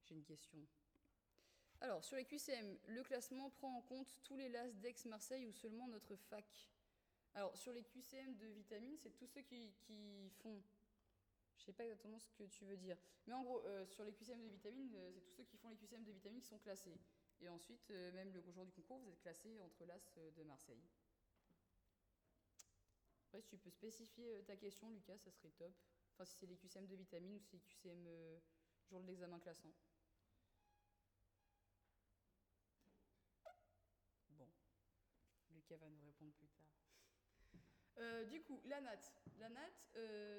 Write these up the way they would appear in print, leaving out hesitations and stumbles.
J'ai une question. Alors, sur les QCM, le classement prend en compte tous les LAS d'Aix-Marseille ou seulement notre fac? Alors, sur les QCM de vitamines, c'est tous ceux qui font... Je sais pas exactement ce que tu veux dire. Mais en gros, sur les QCM de vitamines, c'est tous ceux qui font les QCM de vitamines qui sont classés. Et ensuite, même le jour du concours, vous êtes classé entre l'AS de Marseille. Après, si tu peux spécifier ta question, Lucas, ça serait top. Enfin, si c'est les QCM de vitamines ou si c'est les QCM jour de l'examen classant. Bon, Lucas va nous répondre plus tard. Du coup, la NAT. La NAT,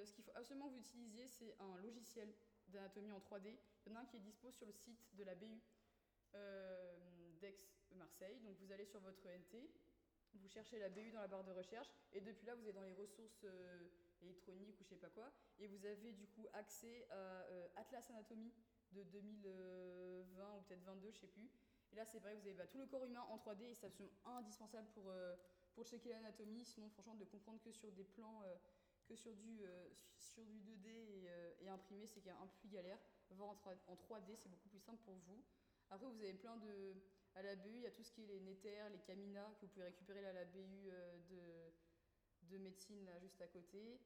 ce qu'il faut absolument que vous utilisiez, c'est un logiciel d'anatomie en 3D. Il y en a un qui est dispo sur le site de la BU d'Aix-Marseille. Donc vous allez sur votre NT, vous cherchez la BU dans la barre de recherche, et depuis là, vous êtes dans les ressources électroniques ou je sais pas quoi, et vous avez du coup accès à Atlas Anatomie de 2020 ou peut-être 22, je sais plus. Et là, c'est pareil, vous avez tout le corps humain en 3D, et c'est absolument indispensable pour checker l'anatomie. Sinon, franchement, de comprendre que sur des plans, que sur du 2D et imprimé, c'est qu'il y a un peu plus galère. Voir en 3D, c'est beaucoup plus simple pour vous. Après, vous avez plein de... À la BU, il y a tout ce qui est les Néther, les Camina, que vous pouvez récupérer là, à la BU de médecine, là, juste à côté.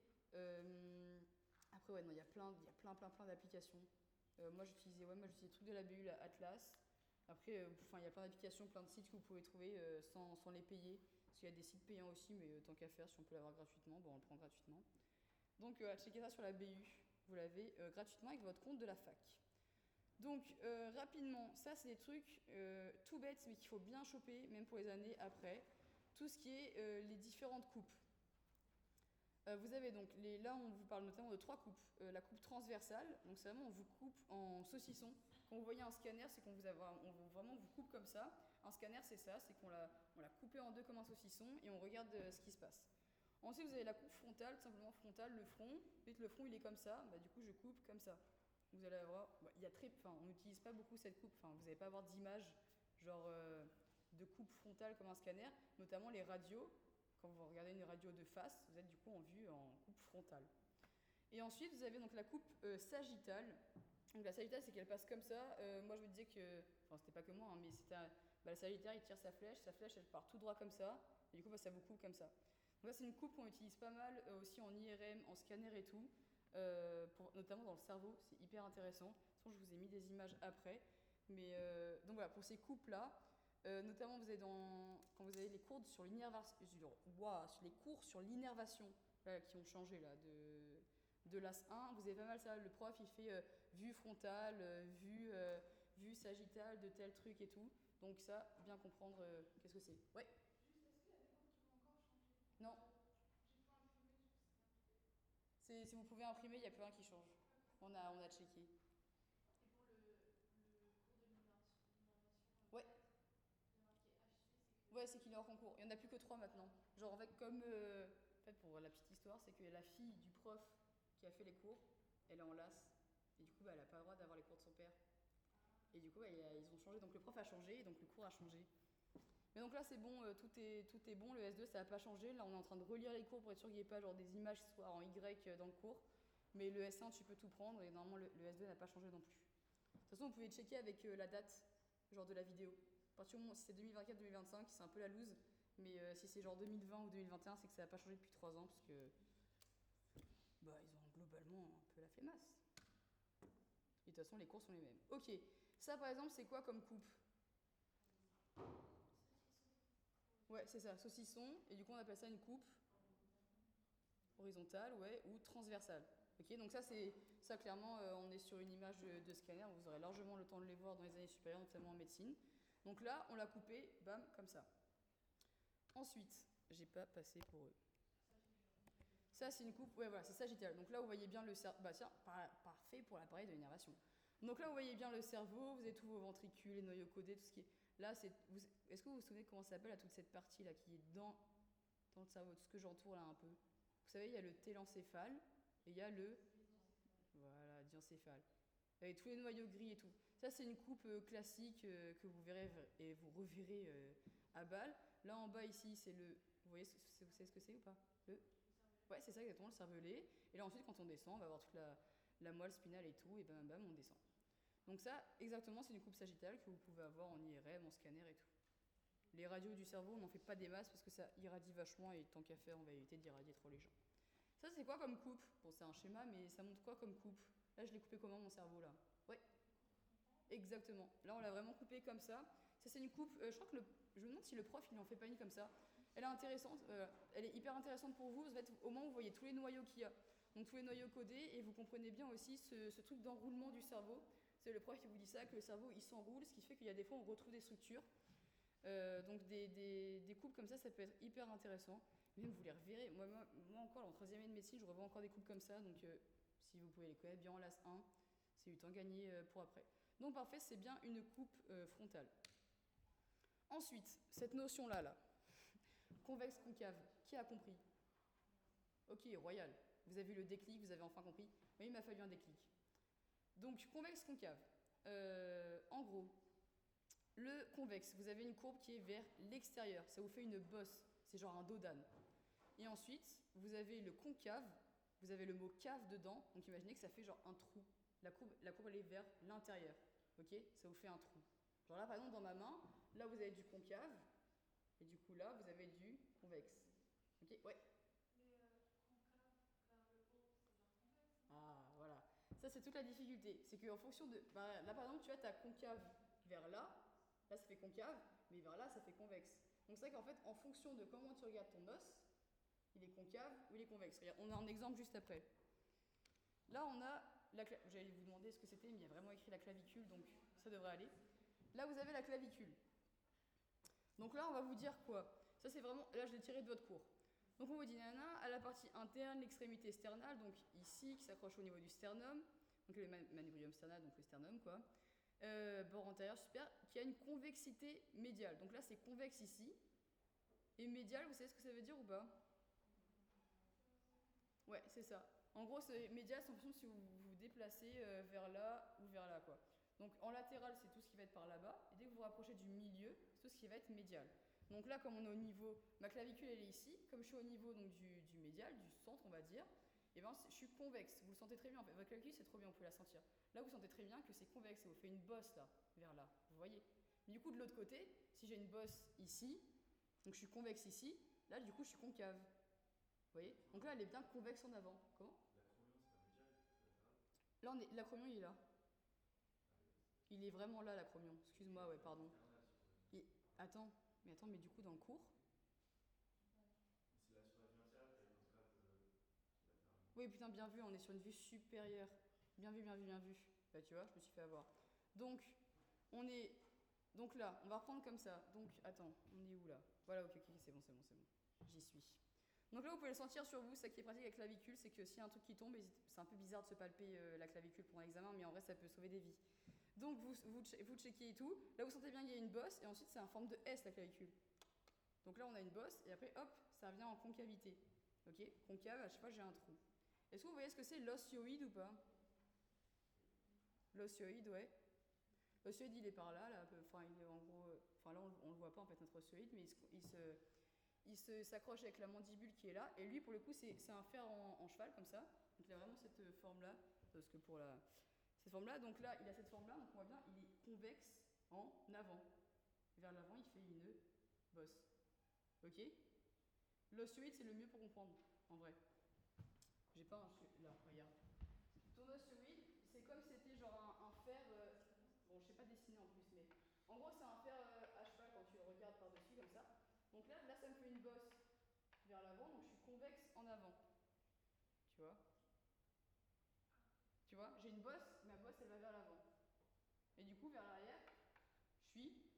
Après, ouais, non, il y a plein d'applications. Moi, j'utilisais le truc de la BU, là, Atlas. Après, il y a plein d'applications, plein de sites que vous pouvez trouver sans les payer. Parce qu'il y a des sites payants aussi, mais tant qu'à faire, si on peut l'avoir gratuitement, bon, on le prend gratuitement. Donc, checkez ça sur la BU. Vous l'avez gratuitement avec votre compte de la fac. Donc, rapidement, ça, c'est des trucs tout bêtes, mais qu'il faut bien choper, même pour les années après. Tout ce qui est les différentes coupes. Vous avez donc, là, on vous parle notamment de 3 coupes. La coupe transversale, donc c'est vraiment, on vous coupe en saucisson. Quand vous voyez un scanner, c'est qu'on vraiment vous coupe comme ça. Un scanner, c'est ça, c'est qu'on l'a coupé en deux comme un saucisson et on regarde ce qui se passe. Ensuite, vous avez la coupe frontale, tout simplement frontale, le front. Vite, le front, il est comme ça, du coup, je coupe comme ça. Vous allez avoir, on n'utilise pas beaucoup cette coupe, vous n'allez pas avoir d'image genre de coupe frontale comme un scanner, notamment les radios. Quand vous regardez une radio de face, vous êtes du coup en vue en coupe frontale. Et ensuite, vous avez donc la coupe sagittale. Donc la sagittale, c'est qu'elle passe comme ça. Moi, je me disais que, c'était pas que moi, mais c'était le sagittaire, il tire sa flèche, elle part tout droit comme ça, et du coup, ça vous coupe comme ça. Donc là, c'est une coupe qu'on utilise pas mal aussi en IRM, en scanner et tout. Notamment dans le cerveau, c'est hyper intéressant. Je vous ai mis des images après. Mais donc voilà, pour ces coupes-là, notamment quand vous avez les cours sur l'innervation, les cours sur l'innervation qui ont changé là, de l'AS 1, vous avez pas mal ça. Le prof il fait vue frontale, vue sagittale de tel truc et tout. Donc ça, bien comprendre qu'est-ce que c'est. Ouais. Juste, est-ce qu'il y a des cours qui vont encore changer? Non. Si vous pouvez imprimer, il n'y a plus rien qui change. On a checké. Et pour le cours de l'innovation, ouais. Il y a marqué HC, Ouais, c'est qu'il est hors concours. Il n'y en a plus que 3 maintenant. Genre, en fait, pour la petite histoire, c'est que la fille du prof qui a fait les cours, elle est en LAS. Et du coup, elle n'a pas le droit d'avoir les cours de son père. Et du coup, ils ont changé. Donc le prof a changé et donc le cours a changé. Mais donc là, c'est bon, tout est bon. Le S2, ça n'a pas changé. Là, on est en train de relire les cours pour être sûr qu'il n'y ait pas genre, des images qui soient en Y dans le cours. Mais le S1, tu peux tout prendre et normalement, le S2 n'a pas changé non plus. De toute façon, vous pouvez checker avec la date genre de la vidéo. À partir du moment, si c'est 2024-2025, c'est un peu la loose. Mais si c'est genre 2020 ou 2021, c'est que ça n'a pas changé depuis 3 ans parce que ils ont globalement un peu la flemmasse. Et de toute façon, les cours sont les mêmes. Ok, ça par exemple, c'est quoi comme coupe? Ouais, c'est ça, saucisson. Et du coup, on appelle ça une coupe horizontale, ouais, ou transversale. Ok, donc ça clairement, on est sur une image de scanner. Vous aurez largement le temps de les voir dans les années supérieures, notamment en médecine. Donc là, on l'a coupé, bam, comme ça. Ensuite, j'ai pas passé pour eux. Ça, c'est une coupe, ouais, voilà, c'est sagittal. Donc là, vous voyez bien le cerveau. Bah tiens, parfait pour l'appareil de l'innervation. Donc là, vous voyez bien le cerveau, vous avez tous vos ventricules, les noyaux codés, tout ce qui est. Là, est-ce que vous vous souvenez comment ça s'appelle à toute cette partie-là qui est dans le cerveau, tout ce que j'entoure là un peu? Vous savez, il y a le télencéphale et il y a le. Voilà, diencéphale. Avec tous les noyaux gris et tout. Ça, c'est une coupe classique que vous verrez et vous reverrez à balle. Là, en bas, ici, c'est le. Vous voyez ce que c'est ou pas? Ouais, c'est ça exactement, le cervelet. Et là, ensuite, quand on descend, on va avoir toute la moelle spinale et tout, et bam, bam, on descend. Donc ça, exactement, c'est une coupe sagittale que vous pouvez avoir en IRM, en scanner et tout. Les radios du cerveau, on n'en fait pas des masses parce que ça irradie vachement et tant qu'à faire, on va éviter d'irradier trop les gens. Ça, c'est quoi comme coupe? Bon, c'est un schéma, mais ça montre quoi comme coupe? Là, je l'ai coupé comment, mon cerveau, là? Ouais, exactement. Là, on l'a vraiment coupé comme ça. Ça, c'est une coupe, je crois que je me demande si le prof, il en fait pas une comme ça. Elle est intéressante, elle est hyper intéressante pour vous. En fait, au moins, vous voyez tous les noyaux qu'il y a. Donc, tous les noyaux codés, et vous comprenez bien aussi ce truc d'enroulement du cerveau. C'est le prof qui vous dit ça, que le cerveau, il s'enroule, ce qui fait qu'il y a des fois, on retrouve des structures. Donc des coupes comme ça peut être hyper intéressant. Même vous les reverrez. Moi encore, en 3e année de médecine, je revois encore des coupes comme ça. Donc si vous pouvez les connaître bien en LAS 1, c'est du temps gagné pour après. Donc parfait, c'est bien une coupe frontale. Ensuite, cette notion-là, convexe concave, qui a compris? Ok, royal. Vous avez eu le déclic, vous avez enfin compris. Oui, il m'a fallu un déclic. Donc convexe concave. En gros, le convexe, vous avez une courbe qui est vers l'extérieur, ça vous fait une bosse, c'est genre un dos d'âne. Et ensuite, vous avez le concave, vous avez le mot cave dedans, donc imaginez que ça fait genre un trou. La courbe elle est vers l'intérieur, ok? Ça vous fait un trou. Genre là, par exemple, dans ma main, là vous avez du concave, et du coup là, vous avez du convexe. Ok? Ouais. Mais concave vers le haut, c'est vers convexe. Ah, voilà. Ça, c'est toute la difficulté. C'est qu'en fonction de. Bah, là, par exemple, tu vois, tu as concave vers là. Là, ça fait concave, mais vers là, ça fait convexe. Donc, c'est vrai qu'en fait, en fonction de comment tu regardes ton os, il est concave ou il est convexe. Regarde, on a un exemple juste après. Là, on a. J'allais vous demander ce que c'était, mais il y a vraiment écrit la clavicule, donc ça devrait aller. Là, vous avez la clavicule. Donc là, on va vous dire quoi? Ça, c'est vraiment. Là, je l'ai tiré de votre cours. Donc on vous dit nana, à la partie interne, l'extrémité sternale, donc ici, qui s'accroche au niveau du sternum, donc le manubrium sternal, donc le sternum, quoi. Bord antérieur super, qui a une convexité médiale. Donc là, c'est convexe ici. Et médial, vous savez ce que ça veut dire ou pas? Ouais, c'est ça. En gros, médial, c'est en fonction de si vous vous déplacez vers là ou vers là, quoi. Donc en latéral, c'est tout ce qui va être par là-bas. Et dès que vous vous rapprochez du milieu, c'est tout ce qui va être médial. Donc là, comme on est au niveau, ma clavicule elle est ici, comme je suis au niveau donc, du médial, du centre on va dire, et ben je suis convexe. Vous le sentez très bien en fait. Votre clavicule c'est trop bien, vous pouvez la sentir. Là vous sentez très bien que c'est convexe, ça vous fait une bosse là, vers là, vous voyez. Mais du coup de l'autre côté, si j'ai une bosse ici, donc je suis convexe ici, là du coup je suis concave. Vous voyez. Donc là elle est bien convexe en avant. Comment? Là l'acromion il est là. Il est vraiment là l'acromion. Excuse-moi, ouais, pardon. Et, attends, mais du coup dans le cours. Oui, putain, bien vu, on est sur une vue supérieure. Bien vu, bien vu, bien vu. Bah, tu vois, je me suis fait avoir. Donc, on est. Donc là, on va reprendre comme ça. Donc, attends, on est où là? Voilà, ok, c'est bon, c'est bon, c'est bon. J'y suis. Donc là, vous pouvez le sentir sur vous. Ça qui est pratique avec la clavicule, c'est que s'il y a un truc qui tombe, c'est un peu bizarre de se palper la clavicule pour un examen, mais en vrai, ça peut sauver des vies. Donc, vous checkez et tout. Là, vous sentez bien qu'il y a une bosse, et ensuite, c'est en forme de S, la clavicule. Donc là, on a une bosse, et après, hop, ça revient en concavité. Ok? Concave, à chaque fois, j'ai un trou. Est-ce que vous voyez ce que c'est l'osioïde ou pas? L'osioïde, ouais. L'osioïde, il est par là, enfin, il est en gros. Enfin, là, on le voit pas en fait, notre osioïde, mais il s'accroche avec la mandibule qui est là. Et lui, pour le coup, c'est un fer en cheval, comme ça. Donc, il a vraiment cette forme-là. Parce que pour cette forme-là, donc là, il a cette forme-là, donc on voit bien, il est convexe en avant. Vers l'avant, il fait une bosse. Ok? L'osioïde, c'est le mieux pour comprendre, en vrai. J'ai pas un. Là, regarde. Ton osioïde, c'est comme si c'était genre un fer. Bon, je sais pas dessiner en plus, mais. En gros, c'est un fer à cheval quand tu le regardes par-dessus, comme ça. Donc là, ça me fait une bosse vers l'avant, donc je suis convexe en avant. Tu vois? Tu vois? J'ai une bosse, ma bosse, elle va vers l'avant. Et du coup, vers l'arrière, je suis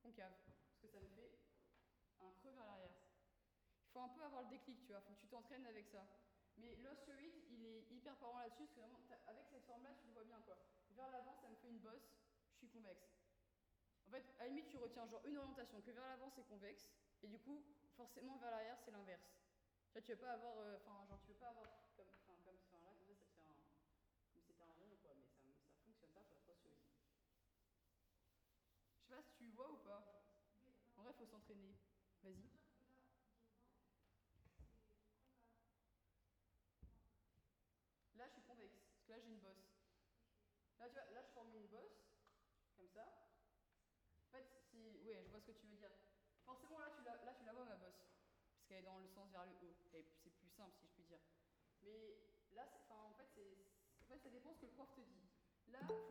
concave. Parce que ça me fait un creux vers l'arrière. Il faut un peu avoir le déclic, tu vois. Il faut que tu t'entraînes avec ça. Mais l'osioïde, il est hyper parlant là-dessus, parce que vraiment, avec cette forme-là, tu le vois bien, quoi. Vers l'avant, ça me fait une bosse, je suis convexe. En fait, à la limite, tu retiens genre une orientation, que vers l'avant, c'est convexe, et du coup, forcément, vers l'arrière, c'est l'inverse. Tu vas pas avoir, tu veux pas avoir comme là, comme ça, ça te fait un, comme c'était un rond, quoi, mais ça fonctionne pas pour la osioïde. Je sais pas si tu vois ou pas. En vrai, il faut s'entraîner. Vas-y. Là, je suis convexe, parce que là, j'ai une bosse. Là, tu vois, là, je forme une bosse, comme ça. En fait, c'est. Ouais, je vois ce que tu veux dire. Forcément, là, tu la vois, ma bosse. Parce qu'elle est dans le sens vers le haut. Et c'est plus simple, si je puis dire. Mais là, en fait, ça dépend ce que le prof te dit. Là, bon,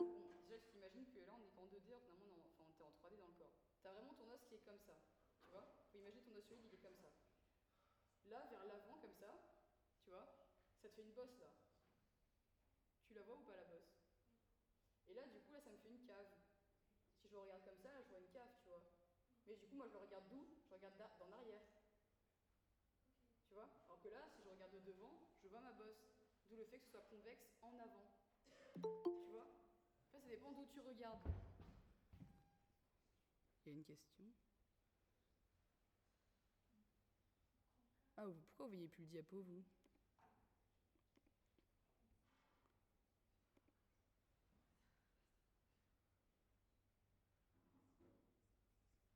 déjà, tu t'imagines que là, on n'est qu'en 2D, finalement, enfin, on est en 3D dans le corps. T'as vraiment ton os qui est comme ça. Tu vois? Faut imaginer ton ossioïde, il est comme ça. Là, vers l'avant, comme ça, tu vois, ça te fait une bosse là. Tu la vois ou pas la bosse? Et là, du coup, là, ça me fait une cave. Si je le regarde comme ça, là, je vois une cave, tu vois. Mais du coup, moi, je le regarde d'où? Je regarde dans l'arrière. Tu vois? Alors que là, si je regarde de devant, je vois ma bosse. D'où le fait que ce soit convexe en avant. Tu vois? En fait, ça dépend d'où tu regardes. Il y a une question. Ah, pourquoi vous voyez plus le diapo, vous?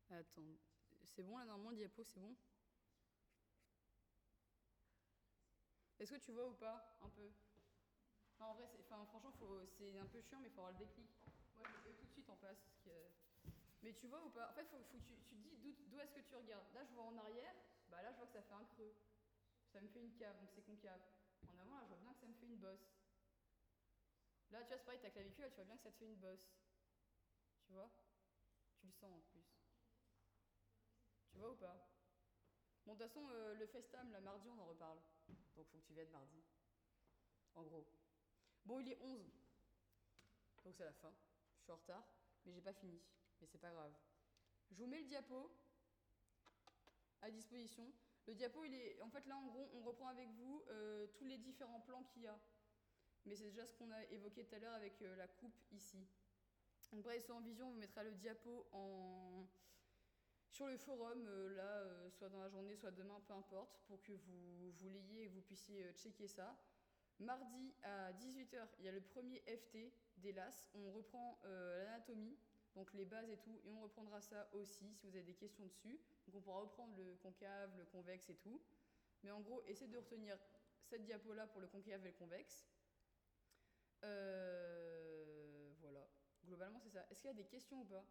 Attends, c'est bon là, normalement, le diapo, c'est bon? Est-ce que tu vois ou pas? Un peu. Non, en vrai, franchement, c'est un peu chiant, mais il faut avoir le déclic. Moi, je vais tout de suite en passe. Mais tu vois ou pas? En fait, faut que tu te dis d'où est-ce que tu regardes. Là, je vois en arrière, bah là, je vois que ça fait un creux. Ça me fait une cave, donc c'est concave. En avant, là, je vois bien que ça me fait une bosse. Là, tu vois, c'est pareil, ta clavicule, là, tu vois bien que ça te fait une bosse. Tu vois? Tu le sens en plus. Tu vois ou pas? Bon, de toute façon, le FaceTime, là, mardi, on en reparle. Donc, faut que tu viennes mardi. En gros. Bon, il est 11. Donc, c'est la fin. Je suis en retard, mais j'ai pas fini. Mais c'est pas grave. Je vous mets le diapo à disposition. Le diapo, il est. En fait, là, en gros, on reprend avec vous tous les différents plans qu'il y a. Mais c'est déjà ce qu'on a évoqué tout à l'heure avec la coupe ici. Donc, bref, soit en vision, on vous mettra le diapo sur le forum, là, soit dans la journée, soit demain, peu importe, pour que vous l'ayez et que vous puissiez checker ça. Mardi à 18h, il y a le premier FT d'Elas. On reprend l'anatomie, donc les bases et tout, et on reprendra ça aussi si vous avez des questions dessus. Donc on pourra reprendre le concave, le convexe et tout. Mais en gros, essayez de retenir cette diapo-là pour le concave et le convexe. Voilà. Globalement, c'est ça. Est-ce qu'il y a des questions ou pas?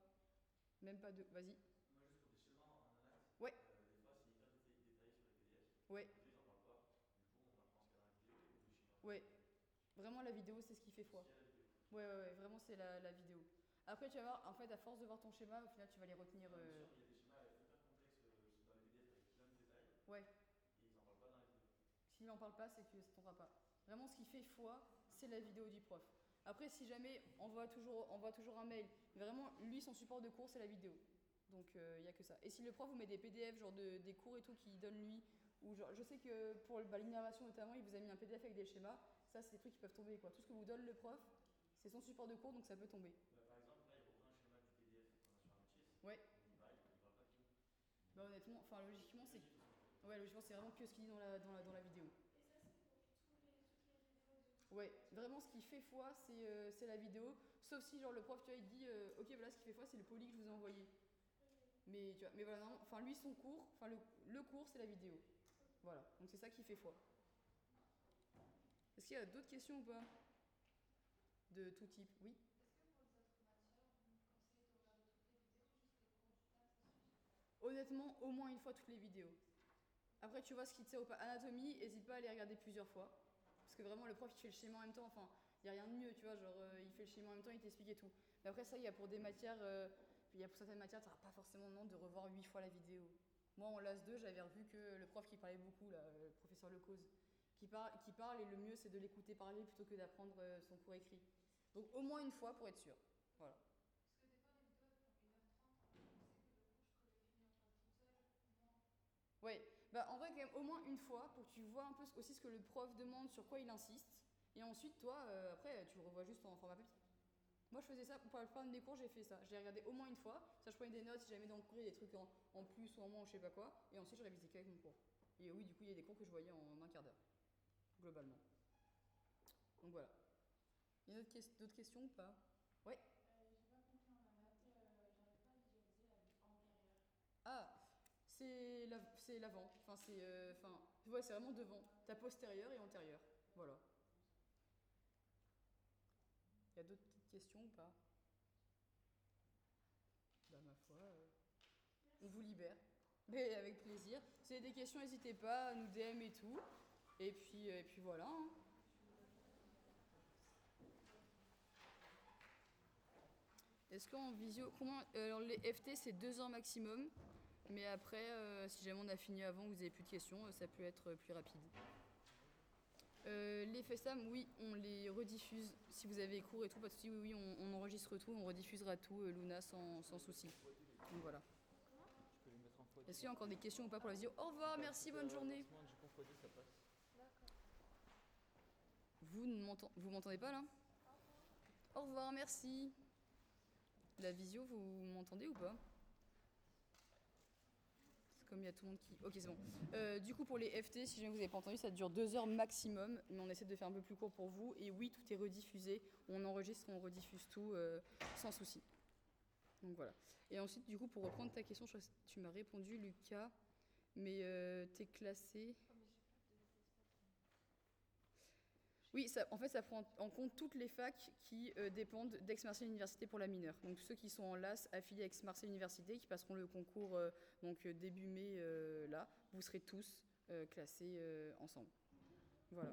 Même pas de. Vas-y. Moi, juste pour des schémas en anat, Ouais. des fois c'est hyper détaillé sur les PDF. Ouais. Les ils en parlent pas. Du coup, on apprend ce qu'il y a dans la vidéo ou les schémas. Ouais. Vraiment, la vidéo, c'est ce qui fait foi. Ouais, vraiment, c'est la vidéo. Après, tu vas voir, en fait, à force de voir ton schéma, au final, tu vas les retenir. Bien sûr, il y a des schémas hyper complexes dans les PDF avec plein de détails. Ouais. Et ils en parlent pas dans la vidéo. S'il n'en parle pas, c'est que ça ne tombera pas. Vraiment, ce qui fait foi, c'est la vidéo du prof. Après, si jamais, envoie toujours un mail. Mais vraiment, lui, son support de cours, c'est la vidéo. Donc, il n'y a que ça. Et si le prof vous met des PDF, genre des cours et tout, qu'il donne lui, ou genre, je sais que pour l'innovation notamment, il vous a mis un PDF avec des schémas. Ça, c'est des trucs qui peuvent tomber, quoi. Tout ce que vous donne le prof, c'est son support de cours, donc ça peut tomber. Bah, par exemple, là, il reprend un schéma du PDF qu'on a sur Anotis. Ouais. Il parle pas de tout. Bah, honnêtement, enfin, logiquement, c'est. Ouais, logiquement, c'est vraiment que ce qu'il dit dans la vidéo. Et ça, c'est pour toutes les vidéos de. Ouais, vraiment, ce qui fait foi, c'est la vidéo. Sauf si, genre, le prof, tu vois, il dit ok, voilà, ce qui fait foi, c'est le poly que je vous ai envoyé. Mais, tu vois, mais voilà, non, enfin, lui, son cours, enfin, le cours, c'est la vidéo. Voilà, donc c'est ça qui fait foi. Est-ce qu'il y a d'autres questions ou pas? De tout type, oui. Est-ce que pour les autres matières, vous conseillez de regarder toutes les vidéos ou juste les cours du maths aussi? Honnêtement, au moins une fois toutes les vidéos. Après, tu vois ce qui te sert ou pas. Anatomie, n'hésite pas à les regarder plusieurs fois. Parce que vraiment, le prof, il fait le schéma en même temps. Enfin, il n'y a rien de mieux, tu vois. Genre, il fait le schéma en même temps, il t'explique et tout. Mais après, ça, il y a pour des matières. Il y a pour certaines matières, tu n'auras pas forcément le nom de revoir 8 fois la vidéo. Moi, en LAS 2, j'avais revu que le prof qui parlait beaucoup, là, le professeur Lecause, qui parle, et le mieux, c'est de l'écouter parler plutôt que d'apprendre son cours écrit. Donc, au moins une fois pour être sûr. Voilà. Parce que des fois, les vidéos, elles font 1h30. Je sais que le cours, je peux le finir toute seule. Moi. Ouais, bah en vrai, quand même, au moins une fois pour que tu vois un peu aussi ce que le prof demande, sur quoi il insiste. Et ensuite, toi, après, tu le revois juste en format papier. Moi, je faisais ça pour la plupart de mes cours, j'ai fait ça. Je l'ai regardé au moins une fois. Ça, je prenais des notes si jamais dans le cours il y a des trucs en plus ou en moins ou je sais pas quoi. Et ensuite, je révisais qu'avec mon cours. Et oui, du coup, il y a des cours que je voyais en un quart d'heure, globalement. Donc voilà. Il y a d'autres questions ou pas? Ouais. J'ai pas compris en maths, j'arrive pas à visualiser la vue antérieure. Ah, c'est l'avant. Enfin, ouais, c'est vraiment devant. T'as postérieur et antérieur. Voilà. Il y a d'autres petites questions ou pas? Bah ma foi, on vous libère. Mais avec plaisir. Si vous avez des questions, n'hésitez pas à nous DM et tout. Et puis voilà, hein. Est-ce qu'en visio, alors les FT c'est 2 heures maximum, mais après, si jamais on a fini avant, vous avez plus de questions, ça peut être plus rapide. Les FaceTime, oui, on les rediffuse. Si vous avez cours et tout, pas de souci, oui, on enregistre tout, on rediffusera tout, Luna, sans souci. Donc voilà. Je peux les mettre en fois. Est-ce qu'il y a encore des questions ou pas pour la visio? Au revoir, merci, bonne journée. Ça passe. D'accord. Vous m'entendez pas là? Au revoir, merci. La visio, vous m'entendez ou pas? C'est comme il y a tout le monde qui... Ok, c'est bon. Du coup, pour les FT, si jamais vous n'avez pas entendu, ça dure 2 heures maximum, mais on essaie de faire un peu plus court pour vous. Et oui, tout est rediffusé. On enregistre, on rediffuse tout sans souci. Donc voilà. Et ensuite, du coup, pour reprendre ta question, je crois que tu m'as répondu, Lucas, mais t'es classé... Oui, en fait, ça prend en compte toutes les facs qui dépendent d'Aix-Marseille Université pour la mineure. Donc ceux qui sont en LAS affiliés à Aix-Marseille Université, qui passeront le concours début mai là, vous serez tous classés ensemble. Voilà.